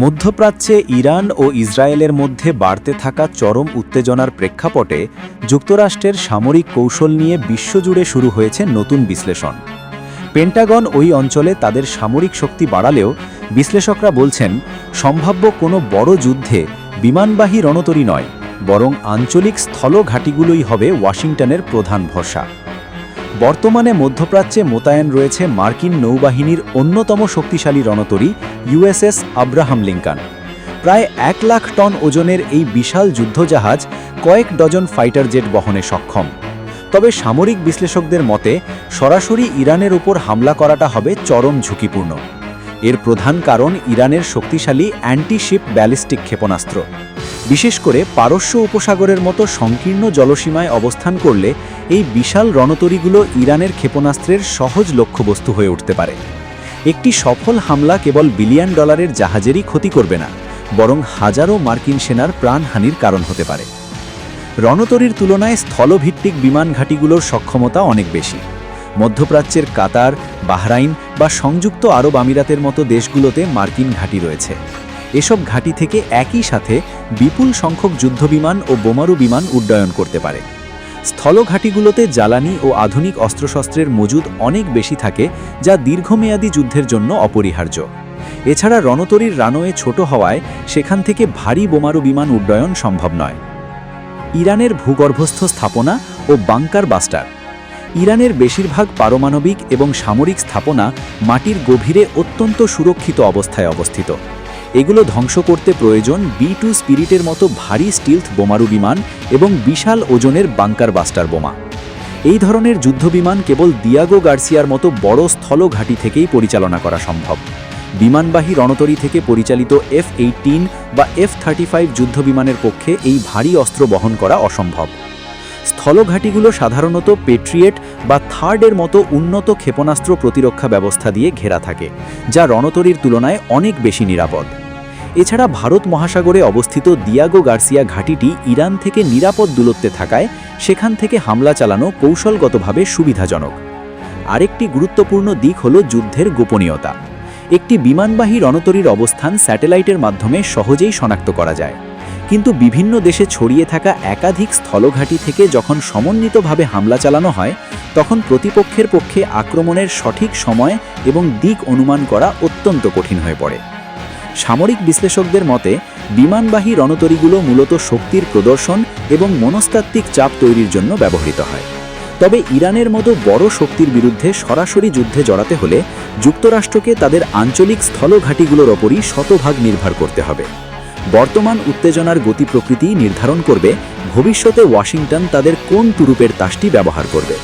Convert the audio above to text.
মধ্যপ্রাচ্যে ইরান ও ইসরায়েলের মধ্যে বাড়তে থাকা চরম উত্তেজনার প্রেক্ষাপটে যুক্তরাষ্ট্রের সামরিক কৌশল নিয়ে বিশ্বজুড়ে শুরু হয়েছে নতুন বিশ্লেষণ। পেন্টাগন ওই অঞ্চলে তাদের সামরিক শক্তি বাড়ালেও বিশ্লেষকরা বলছেন, সম্ভাব্য কোনো বড় যুদ্ধে বিমানবাহী রণতরী নয়, বরং আঞ্চলিক স্থল ঘাঁটিগুলোই হবে ওয়াশিংটনের প্রধান ভরসা। বর্তমানে মধ্যপ্রাচ্যে মোতায়েন রয়েছে মার্কিন নৌবাহিনীর অন্যতম শক্তিশালী রণতরী ইউএসএস আব্রাহাম লিঙ্কন। প্রায় 1 লাখ টন ওজনের এই বিশাল যুদ্ধজাহাজ কয়েক ডজন ফাইটার জেট বহনে সক্ষম। তবে সামরিক বিশ্লেষকদের মতে সরাসরি ইরানের উপর হামলা করাটা হবে চরম ঝুঁকিপূর্ণ। এর প্রধান কারণ ইরানের শক্তিশালী অ্যান্টি-শিপ ব্যালিস্টিক ক্ষেপণাস্ত্র। বিশেষ করে পারস্য উপসাগরের মতো সংকীর্ণ জলসীমায় অবস্থান করলে এই বিশাল রণতরীগুলো ইরানের ক্ষেপণাস্ত্রের সহজ লক্ষ্যবস্তু হয়ে উঠতে পারে। একটি সফল হামলা কেবল বিলিয়ন ডলারের জাহাজেরই ক্ষতি করবে না, বরং হাজারো মার্কিন সেনার প্রাণহানির কারণ হতে পারে। রণতরীর তুলনায় স্থলভিত্তিক বিমান ঘাঁটিগুলোর সক্ষমতা অনেক বেশি। মধ্যপ্রাচ্যের কাতার, বাহরাইন বা সংযুক্ত আরব আমিরাতের মতো দেশগুলোতে মার্কিন ঘাঁটি রয়েছে। এসব ঘাঁটি থেকে একই সাথে বিপুল সংখ্যক যুদ্ধবিমান ও বোমারু বিমান উড্ডয়ন করতে পারে। স্থলঘাঁটিগুলোতে জ্বালানি ও আধুনিক অস্ত্রশস্ত্রের মজুদ অনেক বেশি থাকে, যা দীর্ঘমেয়াদী যুদ্ধের জন্য অপরিহার্য। এছাড়া রণতরীর রানওয়ে ছোট হওয়ায় সেখান থেকে ভারী বোমারু বিমান উড্ডয়ন সম্ভব নয়। ইরানের ভূগর্ভস্থ স্থাপনা ও বাংকার বাস্টার। ইরানের বেশিরভাগ পারমাণবিক এবং সামরিক স্থাপনা মাটির গভীরে অত্যন্ত সুরক্ষিত অবস্থায় অবস্থিত। এগুলো ধ্বংস করতে প্রয়োজন B-2 স্পিরিটের মতো ভারী স্টিলথ বোমারু বিমান এবং বিশাল ওজনের বাংকার বাস্টার বোমা। এই ধরনের যুদ্ধবিমান কেবল দিয়াগো গার্সিয়ার মতো বড় স্থল ঘাঁটি থেকেই পরিচালনা করা সম্ভব। বিমানবাহী রণতরী থেকে পরিচালিত F-18 বা F-35 যুদ্ধবিমানের পক্ষে এই ভারী অস্ত্র বহন করা অসম্ভব। স্থলঘাঁটিগুলো সাধারণত পেট্রিয়েট বা থার্ডের মতো উন্নত ক্ষেপণাস্ত্র প্রতিরক্ষা ব্যবস্থা দিয়ে ঘেরা থাকে, যা রণতরীর তুলনায় অনেক বেশি নিরাপদ। এছাড়া ভারত মহাসাগরে অবস্থিত দিয়াগো গার্সিয়া ঘাঁটিটি ইরান থেকে নিরাপদ দূরত্বে থাকায় সেখান থেকে হামলা চালানো কৌশলগতভাবে সুবিধাজনক। আরেকটি গুরুত্বপূর্ণ দিক হল যুদ্ধের গোপনীয়তা। একটি বিমানবাহী রণতরীর অবস্থান স্যাটেলাইটের মাধ্যমে সহজেই শনাক্ত করা যায়, কিন্তু বিভিন্ন দেশে ছড়িয়ে থাকা একাধিক স্থলঘাঁটি থেকে যখন সমন্বিতভাবে হামলা চালানো হয়, তখন প্রতিপক্ষের পক্ষে আক্রমণের সঠিক সময় এবং দিক অনুমান করা অত্যন্ত কঠিন হয়ে পড়ে। সামরিক বিশ্লেষকদের মতে বিমানবাহী রণতরীগুলো মূলত শক্তির প্রদর্শন এবং মনস্তাত্ত্বিক চাপ তৈরির জন্য ব্যবহৃত হয়। তবে ইরানের মতো বড় শক্তির বিরুদ্ধে সরাসরি যুদ্ধে জড়াতে হলে যুক্তরাষ্ট্রকে তাদের আঞ্চলিক স্থলঘাঁটিগুলোর ওপরই শতভাগ নির্ভর করতে হবে। বর্তমান উত্তেজনার গতি প্রকৃতি নির্ধারণ করবে ভবিষ্যতে ওয়াশিংটন তাদের কোন তুরুপের তাসটি ব্যবহার করবে।